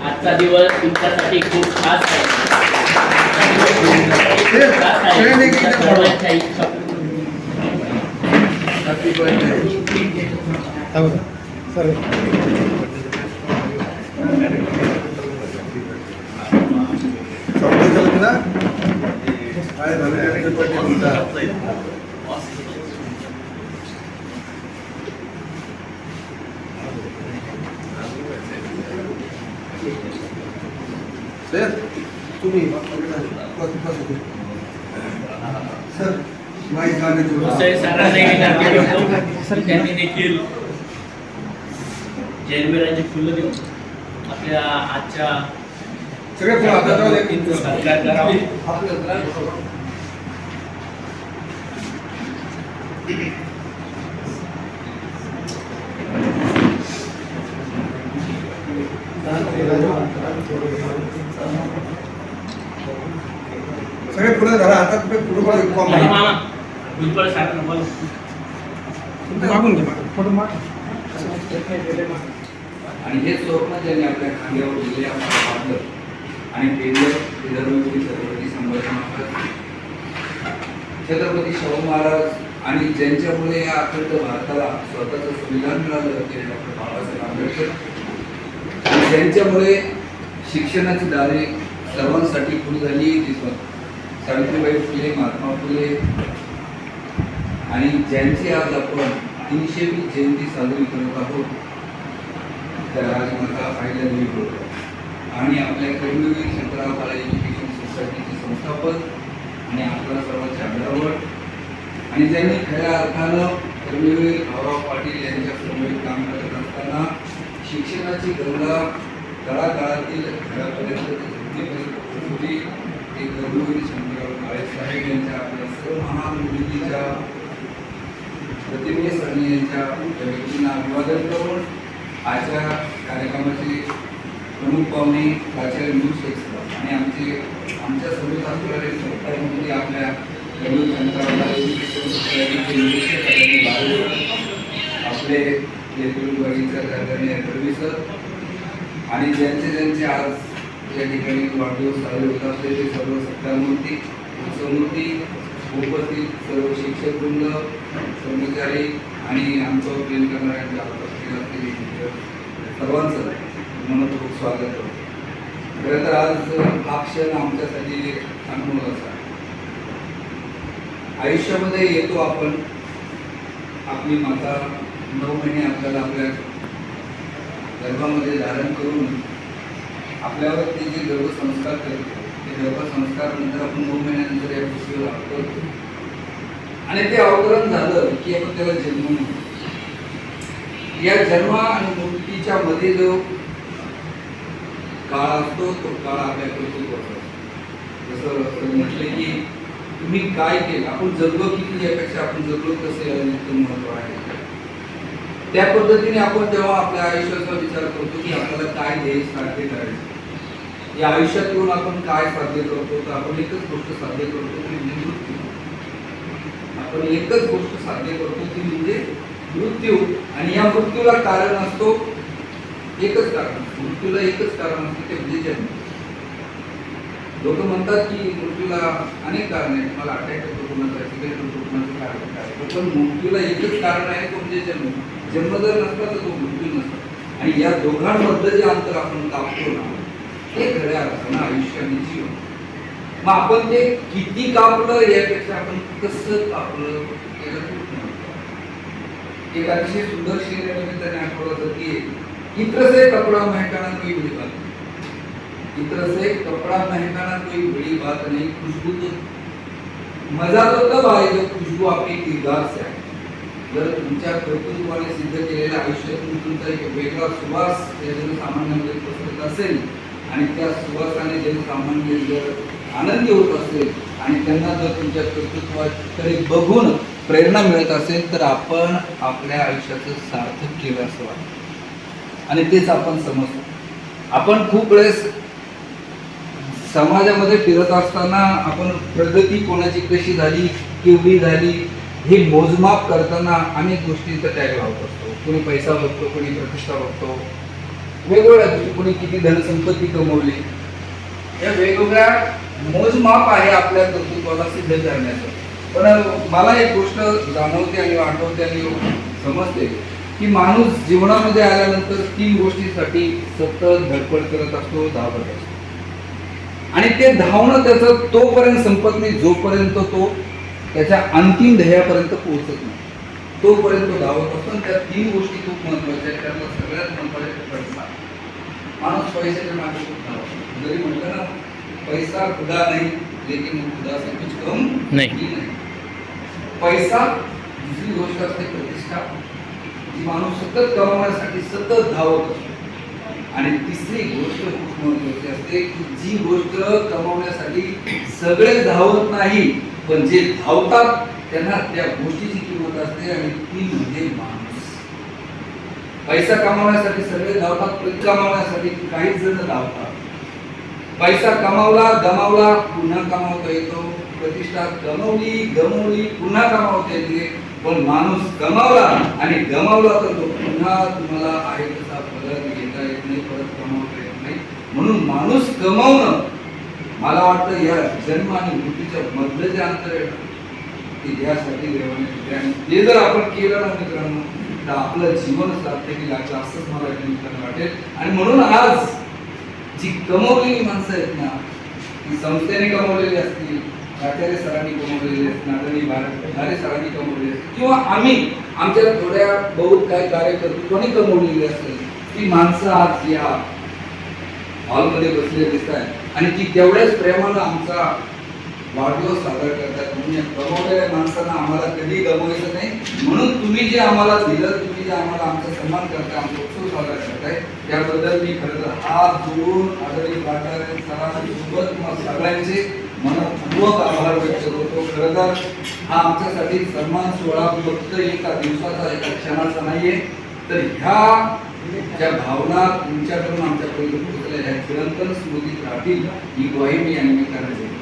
आजचा दिवस तुमच्यासाठी खूप खास आहे. सर्वांच्या इच्छा तुम्ही सर त्यांनी देखील जैनवीरांची फुलं देऊन आपल्या आजच्या सगळे सत्कार करावा. सगळे फुलं झाला आता कुठे मामा भुजबळ साहेब मागून घे फोटो माग. आणि हे स्वप्न त्यांनी आपल्या खांद्यावर दिले आपलं आणि छत्रपती संभाजी महाराज, छत्रपती शाहू महाराज आणि ज्यांच्यामुळे या अखंड भारताला स्वतःचं संविधान मिळालं ते डॉक्टर बाबासाहेब आंबेडकर आणि ज्यांच्यामुळे शिक्षणाची दारे सर्वांसाठी खुली झाली ती सावित्रीबाई फुले, महात्मा फुले आणि ज्यांची आज आपण 300वी जयंती साजरी करत आहोत त्या राजमाता अहिल्यादेवी होळकर आणि आपल्या कर्मवीर शंकरराव काळे एज्युकेशन सोसायटीचे संस्थापक आणि आपल्या सर्वांच्या आग्रहावर आणि ज्यांनी खऱ्या अर्थानं कर्मवीर भाऊराव पाटील यांच्या समवेत काम करत असताना शिक्षणाची गंगा तळागाळातील घरापर्यंत एक कर्मवीर शंकरराव काळे साहेब यांच्या आपल्या सर्व महान मुलींच्या प्रतिमेस आणि यांच्या व्यक्तींना अभिवादन करून आजच्या कार्यक्रमाचे प्रमुख पाहुणे प्राचार्य न्यूज शेख आणि आमच्या सोबत असणारे सरकारमध्ये आपल्या आपले सर आणि ज्यांचे आज या ठिकाणी वाढदिवस साजरे होत असले ते सर्व सत्कारमूर्ती उत्सवमूर्ती उपस्थित सर्व शिक्षक वृंद कर्मचारी आणि आमचं प्रेम करणाऱ्यांच्या सर्वांचं मनपूर्वक स्वागत करतो. खरं तर आज हा क्षण आमच्यासाठी अनुभवाचा आहे. आयुष्यामध्ये येतो आपण, आपली माता 9 महिने आपल्याला आपल्या गर्भामध्ये धारण करून आपल्यावर ते जे गर्भसंस्कार करते ते गर्भसंस्कार नंतर आपण 9 महिन्यानंतर या पृथ्वीवर करतो आणि ते अवतरण झालं की आपण त्याला जन्म म्हणतो. या जन्म आणि मृत्यूच्या मध्ये जो काळ असतो तो काळ आपल्या कर्तृत्व असतो. जसं म्हटले की तुम्ही काय केलं, आपण जगलो किती यापेक्षा आपण जगलो कसे याचं महत्व आहे. त्या पद्धतीने आपण जेव्हा आपल्या आयुष्याचा विचार करतो की आपल्याला काय ध्येय साध्य करायचं, या आयुष्यात येऊन आपण काय साध्य करतो, तर आपण एकच गोष्ट साध्य करतो ती म्हणजे मृत्यू. आपण एकच गोष्ट साध्य करतो ती म्हणजे मृत्यू. आणि या मृत्यूला कारण असतो एकच कारण, मृत्यूला एकच कारण असतं ते म्हणजे जन्म. लोक म्हणतात की मृत्यूला अनेक कारण आहेत, मला अटॅक होतो, कोणाचा ऍक्सिडेंट होतो, कोणाचं कारण काय, पण मृत्यूला एकच कारण आहे तो म्हणजे जन्म. जन्म जर नसता तर तो मृत्यू नसता. आणि या दोघांमधलं जे अंतर आपण कापतो ना ते खऱ्या अर्थानं आयुष्य आणि जीवन. मग आपण ते किती कापलं यापेक्षा आपण कसं कापलं याला खूप महत्व. एक अतिशय सुंदर शेर या निमित्ताने आठवलं की इत्र से कपड़ा महकाना कोई बड़ी बात नहीं, इत्र से कपड़ा महकाना कोई बड़ी बात नहीं, खुशबू तो मजा तो तब आए जब खुशबू आपके किरदार से आए. जर तुमच्या कर्तृत्वाने सिद्ध केलेल्या आयुष्यातून तुमचा एक वेगळा सुवास या जनसामान्यामध्ये पसरत असेल आणि त्या सुवासाने जनसामान्य जर आनंदी होत असेल आणि त्यांना जर तुमच्या कर्तृत्वाकडे बघून प्रेरणा मिळत असेल तर आपण आपल्या आयुष्याचं सार्थक केलं असं वाटतं आणि तेच आपण समजतो. आपण खूप वेळेस समाजामध्ये फिरत असताना आपण प्रगती कोणाची कशी झाली केवढी झाली हे मोजमाप करताना अनेक गोष्टींचा टॅग लावत असतो. कोणी पैसा बघतो, कोणी प्रतिष्ठा बघतो, वेगवेगळ्या गोष्टी, कोणी किती धनसंपत्ती कमवली. या वेगवेगळ्या मोजमाप आहे आपल्या कर्तृत्वाला सिद्ध करण्याचं. पण मला एक गोष्ट जाणवते आणि आठवते आणि समजते की माणूस जीवनामध्ये आल्यानंतर 3 गोष्टींसाठी सतत धडपड करत असतो, धावत असतो आणि ते धावणं त्याचं तोपर्यंत संपत नाही जोपर्यंत तो त्याच्या अंतिम ध्येयापर्यंत पोहोचत नाही. तोपर्यंत तो धावत असतो. त्या 3 गोष्टी खूप महत्वाच्या आहेत. त्यातला सगळ्यात महत्वाचा पैसा. माणूस पैशाच्या मागे खूप धावतो. जरी म्हटलं ना पैसा खुदा नाही लेकिन खुदा से कुछ कम नहीं. पैसा. दुसरी गोष्ट असते प्रतिष्ठा, जी माणूस सतत कमवण्यासाठी सतत धावत असतो. आणि तिसरी गोष्ट खूप महत्वाची असते की जी गोष्ट कमवण्यासाठी सगळे धावत नाही पण जे धावतात त्यांना त्या गोष्टीची किंमत असते आणि ती म्हणजे माणूस. पैसा कमावण्यासाठी सगळे धावतात, पैसा कमावण्यासाठी काही जण धावतात. पैसा कमावला गमावला पुन्हा कमावता येतो, प्रतिष्ठा गमवली पुन्हा कमावता येते. पण माणूस कमावला आणि गमावला तर तो पुन्हा तुम्हाला आहे तसा परत घेता येत नाही, परत कमावता येत नाही. म्हणून माणूस कमावणं मला वाटतं या जन्म आणि मृत्यूच्या मधलं जे अंतर आहे ते यासाठी देवाने आणि ते जर आपण केलं ना मित्रांनो तर आपलं जीवन सार्थकी लागलं असंच मला वाटेल. आणि म्हणून आज जी कमवलेली माणसं आहेत ना ती संस्थेने कमवलेली असतील, आचार्य सरांनी कमवलेली असतील, आदरणीय भारे सरांनी कमवलेली असतील किंवा आम्ही आमच्या थोड्या बहुत काय कार्यकर्तृत्वाने कमवलेली असेल ती माणसं आज या हॉलमध्ये बसले दिसत आहेत आणि ती तेवढ्याच प्रेमानं आमचा वाढदिवस साजरा करतात. म्हणून या कमवलेल्या माणसांना आम्हाला कधी गमवायचं नाही. म्हणून तुम्ही जे आम्हाला दिलं, तुम्ही जे आम्हाला आमचा सन्मान करताय, आमचा उत्सव साजरा करताय त्याबद्दल मी खरं तर हात जोडून आदरणीय प्राचार्य सरांसोबत सगळ्यांचे मनपूर्वक आभार व्यक्त करतो. खरं तर हा आमच्यासाठी सन्मान सोहळा फक्त एका दिवसाचा एका क्षणाचा नाहीये तर ह्या ज्या भावना तुमच्याकडून आमच्यापर्यंत पोहोचल्या ह्या चिरंतन स्मृतीत राहतील ही ग्वाही मी या निमित्ताने देतो.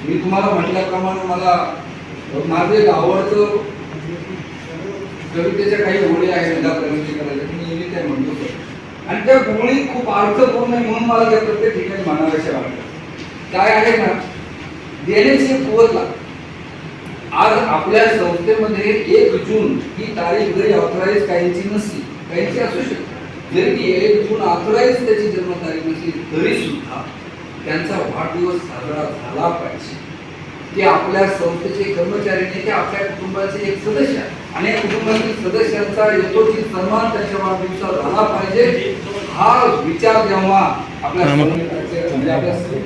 मी तुम्हाला म्हटल्याप्रमाणे मला माझं एक आवडतं कवितेच्या काही ओळी आहेत करायच्या मी नेहमी त्या म्हणतो आणि त्या ओळी खूप अर्थपूर्ण आहे म्हणून मला त्या प्रत्येक ठिकाणी म्हणाव्याशा वाटतात. काय आहे ना देण्याची कुवत लागते. आज आपल्या संस्थेमध्ये 1 जून ही तारीख जरी ऑथराईज काहींची नसली, काहींची असू शकते, जरी ती 1 जून ऑथराईज त्याची जन्मतारीख नसली तरी सुद्धा त्यांचा वाढदिवस साजरा झाला पाहिजे. ते आपल्या संस्थेचे कर्मचारी नाही, ते आपल्या कुटुंबाचे एक सदस्य आणि या कुटुंबातील सदस्यांचा यथोचित सन्मान त्याच्या वाढदिवसाला झाला पाहिजे. हा विचार जेव्हा आपल्या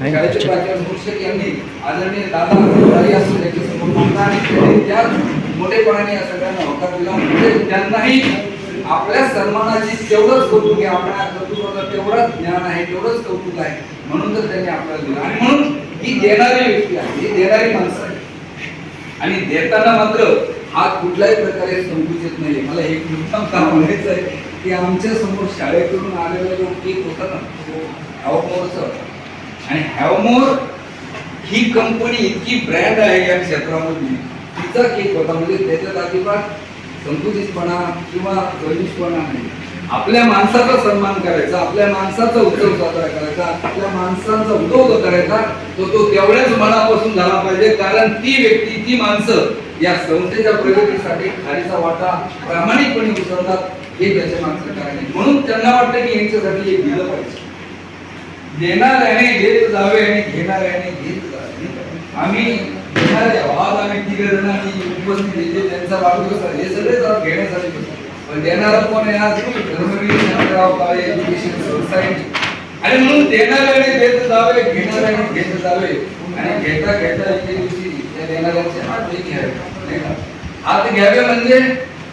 शाळेचे प्राचार्य शिक्षक यांनी आदरणीय दादा समोर मांडला आणि त्याच मोठेपणाने या सगळ्यांना होकार दिला म्हणजे त्यांनाही आपल्या सन्मानाची तेवढंच कौतुक आहे, आपल्या कर्तृत्वाचं तेवढंच ज्ञान आहे, तेवढंच कौतुक आहे म्हणून तर त्यांनी आपल्याला दिलं. आणि म्हणून ही देणारी व्यक्ती आहे, ही देणारी माणसं आहे आणि देताना मात्र हात कुठल्याही प्रकारे संकुचित नाही. मला एक मुद्दाम काम म्हणायचं आहे की आमच्या समोर शाळेकडून आलेला जो केक होता ना तो हॅवमोरचा होता आणि हॅवमोर ही कंपनी इतकी ब्रँड आहे या क्षेत्रामध्ये तिचा केक होता म्हणजे त्याच्यात अजिबात संकुचितपणा किंवा गलिष्ठपणा नाही. आपल्या माणसाचा सन्मान करायचा, आपल्या माणसाचा उत्सव साजरा करायचा, आपल्या माणसांचा उद्योग करायचा तो तेवढ्याच मनापासून झाला पाहिजे कारण ती व्यक्ती ती माणसं या संस्थेच्या प्रगतीसाठी खालीचा वाटा प्रामाणिकपणे उचलतात हे त्याच्या माणसं करायचे. म्हणून त्यांना वाटतं की यांच्यासाठी हे दिलं पाहिजे. देणाऱ्याने देत जावे आणि घेणाऱ्याने घेत जावे. आम्ही देणारे आज आम्ही 3 जणांनी उपस्थित त्यांचा वाढदिवस हे सगळे घेण्यासाठी पण देणारा कोण आहे आज धर्मवीर शंकरराव काळे एज्युकेशन सोसायटी. आणि म्हणून देणाऱ्याने देत जावे घेणाऱ्याने घेत जावे आणि घेता घेता एके दिवशी त्या देणाऱ्यांचे हात घ्यावे. हात घ्यावे म्हणजे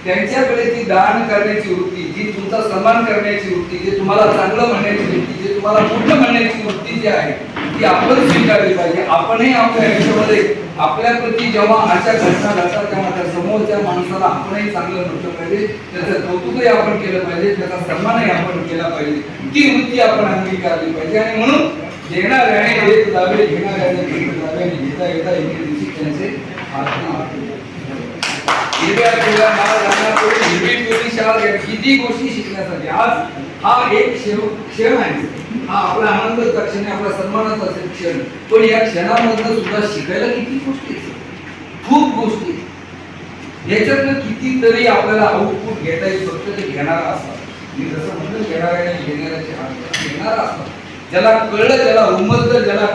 त्यांच्याकडे ती दान करण्याची वृत्ती, जी तुमचा सन्मान करण्याची वृत्ती, जे तुम्हाला चांगलं म्हणण्याची वृत्ती, जे तुम्हाला मोठं म्हणण्याची वृत्ती जी आहे ती आपण स्वीकारली पाहिजे. आपणही आपल्या आयुष्यामध्ये आपल्या प्रती जेव्हा अशा घटना घडतात तेव्हा त्या समोरच्या माणसाला आपणही चांगलं म्हटलं पाहिजे, त्याचं कौतुकही आपण केलं पाहिजे, त्याचा सन्मानही आपण केला पाहिजे. ती वृत्ती आपण अंगीकारली पाहिजे. आणि म्हणून देणाऱ्याने देत जावे, घेणाऱ्याने घेत जावे आणि घेता घेता एके दिवशी त्यांचे हात हिरव्या पिवळ्या माळ घालण्यापूर्वी हिरवी पिवळी शाल घ्या. किती गोष्टी शिकण्यासाठी आज हा एक क्षण आहे. हा आपला आनंदाचा क्षण आहे, आपला सन्मानाचा क्षण. पण या क्षणामधनं सुद्धा शिकायला किती गोष्टी आहेत, खूप गोष्टी. याच्यातनं कितीतरी आपल्याला आउटपुट घेता येईल. फक्त ते घेणारा असतात. मी जसं म्हणलं घेणाऱ्याने घेणाऱ्याचे हात घेणारा असतात. ज्याला कळलं, ज्याला उमजलं, ज्याला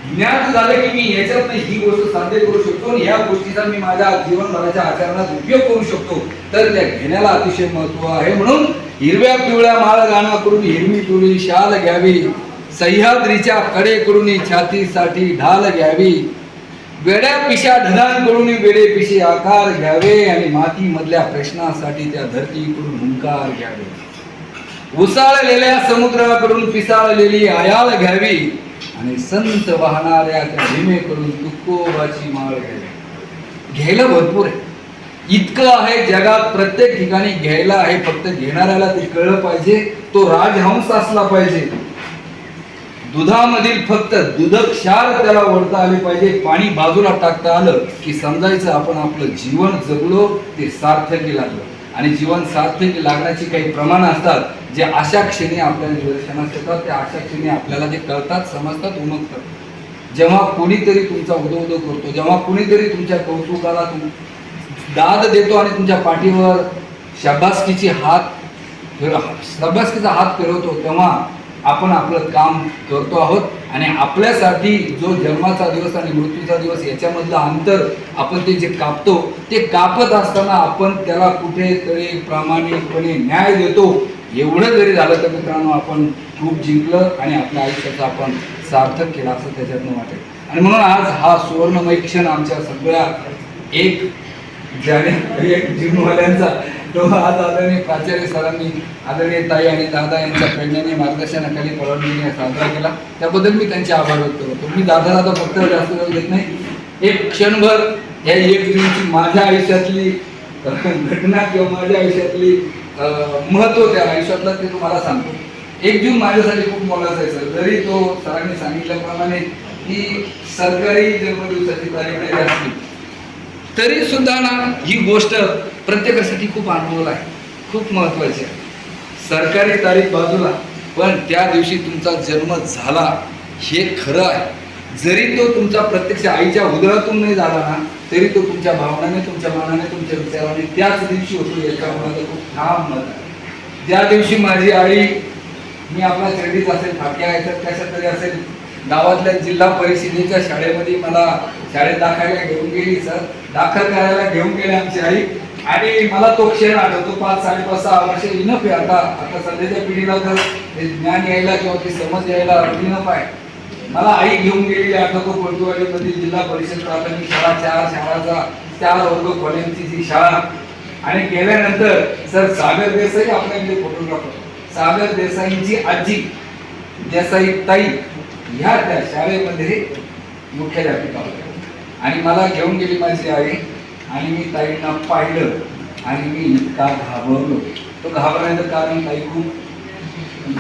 ज्ञात झालं की मी याच्यात ही गोष्ट साध्य करू शकतो आणि या गोष्टीचा मी माझ्या जीवनभराच्या आचरणात उपयोग करू शकतो, तर त्या घेण्याला अतिशय महत्व आहे. म्हणून हिरव्या पिवळ्या माळ गाणं करून हिरवी पिवळी शाल घ्यावी, सह्याद्रीच्या कडेकडून छातीसाठी ढाल घ्यावी, वेड्या पिशा ढगांकडून वेडे पिशे आकार घ्यावे आणि माती मधल्या प्रश्नासाठी त्या धरतीकडून हुंकार घ्यावे, उसाळलेल्या समुद्राकडून पिसाळलेली आयाल घ्यावी आणि संत वाहणाऱ्या त्या भीमेकडून तुकोबाची माळ घ्यावी. घ्यायला भरपूर आहे, इतकं आहे जगात, प्रत्येक ठिकाणी घ्यायला आहे. फक्त घेणाऱ्याला ते कळलं पाहिजे, तो राजहंस असला पाहिजे. दुधामधील फक्त दुधक्षार त्याला ओढता आले पाहिजे. पाणी बाजूला टाकता आलं की समजायचं आपण आपलं जीवन जगलो, ते सार्थकी लागलं. आणि जीवन सार्थकी लागण्याची काही प्रमाण असतात जे अशा क्षणी आपल्या निदर्शनास येतात. त्या अशा क्षणी आपल्याला जे कळतात, समजतात, उमगतात. जेव्हा कोणीतरी तुमचा उदो करतो, जेव्हा कोणीतरी तुमच्या कौतुकाला दाद देतो आणि तुमच्या पाठीवर शाबासकीचा हात फिरवतो, तेव्हा आपण आपलं काम करतो आहोत. आणि आपल्यासाठी जो जन्माचा दिवस आणि मृत्यूचा दिवस याच्यामधलं अंतर आपण ते जे कापतो, ते कापत असताना आपण त्याला कुठेतरी प्रामाणिकपणे न्याय देतो. एवढं जरी झालं तर मित्रांनो आपण खूप जिंकलं आणि आपल्या आयुष्याचं आपण सार्थक केलं असं त्याच्यातनं वाटेल. आणि म्हणून आज हा सुवर्णमय क्षण आमच्या सगळ्या एक जीवनवाल्यांचा तो आज आदरणीय प्राचार्य सरांनी, आदरणीय ताई आणि दादा यांच्या प्रेरणेने मार्गदर्शनाखाली पळवणीने साजरा केला. त्याबद्दल मी त्यांचे आभार व्यक्त करतो. मी दादा फक्त जास्त वेळ देत नाही, एक क्षणभर या एक जूनची माझ्या आयुष्यातली घटना किंवा माझ्या आयुष्यातली महत्व त्या आयुष्यातलं ते तुम्हाला सांगतो. 1 जून माझ्यासाठी खूप मोलाचा आहे सर. जरी तो सरांनी सांगितल्याप्रमाणे की सरकारी जन्मदिवसाची तारीख नाही असली तरी सुद्धा ना ही गोष्ट प्रत्येकासाठी खूप अनुभव आहे, खूप महत्वाची आहे. सरकारी तारीख बाजूला, पण त्या दिवशी तुमचा जन्म झाला हे खरं आहे. जरी तो तुमचा प्रत्यक्ष आईच्या उदरातून नाही झाला ना, तरी तो तुमच्या भावनाने, तुमच्या मनाने, तुमच्या विचाराने त्याच दिवशी होतो, याच्या मनाचं खूप ठाम मत आहे. ज्या दिवशी माझी आई, मी आपला क्रेडिट असेल, फाटक्या याच्यात कशा तरी असेल, गावातल्या जिल्हा परिषदेच्या शाळेमध्ये मला शाळेत दाखवायला घेऊन गेली सर, दाखल करायला घेऊन गेले आमची आई. आणि मला तो क्षण आठवतो. 5, 5.5, 6 वर्ष इनफ आहे. आता सध्याच्या पिढीला तर ज्ञान यायला किंवा ती समज यायला इनफ आहे. मला आई घेऊन गेलेली आठवतो. कोळपेवाडीमधील जिल्हा परिषद प्राथमिक शाळा, 4 शाळाचा 4 वर्ग खोल्यांची जी शाळा. आणि गेल्यानंतर सर सागर देसाई आपल्याकडे फोटोग्राफर, सागर देसाईंची आजी देसाई ताई ह्या त्या शाळेमध्ये मुख्याध्यापिका होत्या. आणि मला घेऊन गेली माझी आई आणि मी ताईंना पाहिलं आणि मी इतका घाबरलो. तो घाबरण्याचं कारण ताई खूप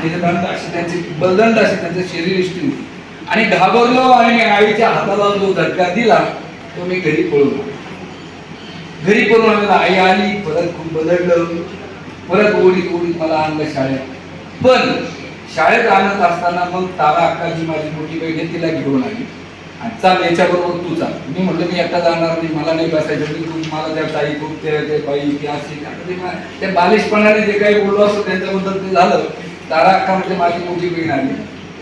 दंड अशी त्यांची बलदंड अशी त्यांचं शरीर इष्टी होती. आणि घाबरलो आणि आईच्या हाताला जो झटका दिला तो मी घरी पळून आई आली. परत खूप बदललं. परत ओढीत मला आणलं शाळेत. पण शाळेत आणत असताना मग तारा अक्का जी माझी मोठी बहीण आहे तिला घेऊन आली आणि चाल याच्याबरोबर तू चाल. मी म्हटलं मी एकटा जाणार नाही, मला नाही बसायचं. तू मला त्या ताई खूप ते बाई ती अशी त्या बालिशपणाने जे काही बोललो असतो त्यांच्याबद्दल ते झालं. तारा अक्का म्हणजे माझी मोठी बहीण आली,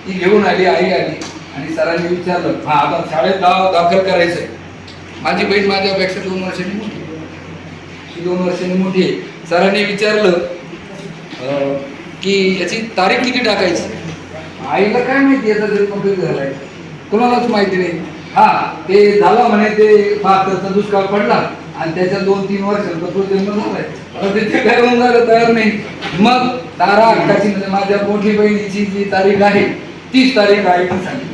ती घेऊन आली, आई आली आणि सरांनी विचारलं हा आता शाळेत दाखल करायचंय. माझी बहीण माझ्यापेक्षा 2 वर्षांनी मोठी, 2 वर्षांनी मोठी आहे. सरांनी विचारलं की याची तारीख किती टाकायची. आईला काय माहिती याचा जन्म कधी झालाय, कोणालाच माहिती नाही. हा ते झाला म्हणे ते 72चा दुष्काळ पडला आणि त्याच्या 2-3 वर्षांचा तो जन्म झालाय. आता तिथे काय होऊन झालं तयार नाही. मग तारा हक्काची म्हणजे माझ्या मोठी बहिणीची जी तारीख आहे तीच तारीख आहे म्हणून सांगितलं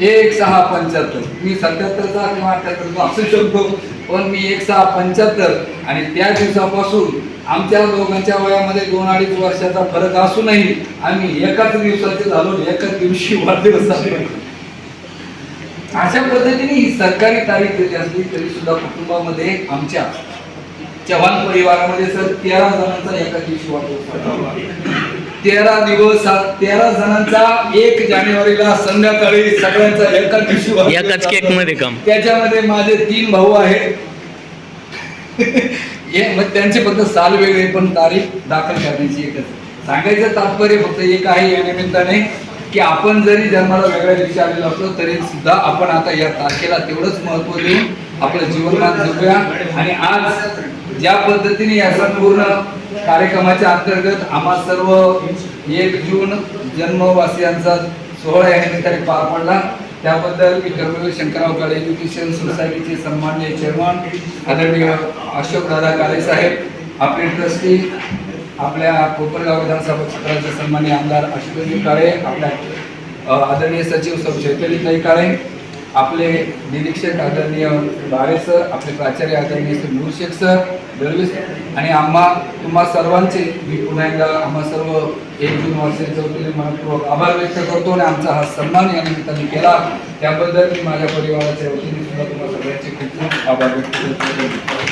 1/6/75. मी 77चा किंवा 78चा असू शकतो, पण मी 1/6/75 आणि त्या दिवसापासून आमच्या दोघांच्या वयामध्ये 2-2.5 वर्षाचा फरक असूनही आम्ही एकाच दिवसाचे झालो, एकाच दिवशी वाढदिवस साजरा. अशा पद्धतीने ही सरकारी तारीख दिली असली तरी सुद्धा कुटुंबामध्ये आमच्या चव्हाण परिवारामध्ये सर 13 जणांचा एका दिवशी वाढदिवस. 13 दिवस 13 जणांचा 1 जानेवारीला संध्याकाळी सगळ्यांचा एका दिवशी वाढदिवस. एकाच केक मध्ये काम. त्याच्यामध्ये माझे 3 भाऊ आहेत. मग त्यांचे फक्त साल वेगळे पण तारीख दाखल करण्याची एकच. सांगायचं तात्पर्य फक्त एक आहे या निमित्ताने की आपण जरी जन्माला वेगळ्या दिवशी आलेलो असलो तरी सुद्धा आपण आता या तारखेला तेवढंच महत्त्व देऊन आपलं जीवनमान जगूया. आणि आज ज्या पद्धतीने या संपूर्ण कार्यक्रमाच्या अंतर्गत आम्हा सर्व 1 जून जन्मवासियांचा सोहळा या निमित्ताने पार पडला, त्याबद्दल मी कर्मवीर शंकरराव काळे एज्युकेशन सोसायटीचे सन्माननीय चेअरमन आदरणीय अशोकदादा काळे साहेब, आपले ट्रस्टी, आपल्या कोपरगाव विधानसभा क्षेत्राचे सन्माननीय आमदार आशुतोषजी काळे, आपल्या आदरणीय सचिव सौ चैतन्यताई काळे, आपले निरीक्षक आदरणीय बारे सर, आपले प्राचार्य आदरणीय श्री नूरशेख सर, दळवी आणि तुम्हा सर्वांचे मी पुन्हा एकदा आम्हा सर्व 1 जून वर्षाच्या वतीने मनपूर्वक आभार व्यक्त करतो आणि आमचा हा सन्मान या निमित्ताने केला त्याबद्दल मी माझ्या परिवाराच्या वतीने सुद्धा तुम्हा सगळ्यांचे खूप खूप आभार व्यक्त करतो.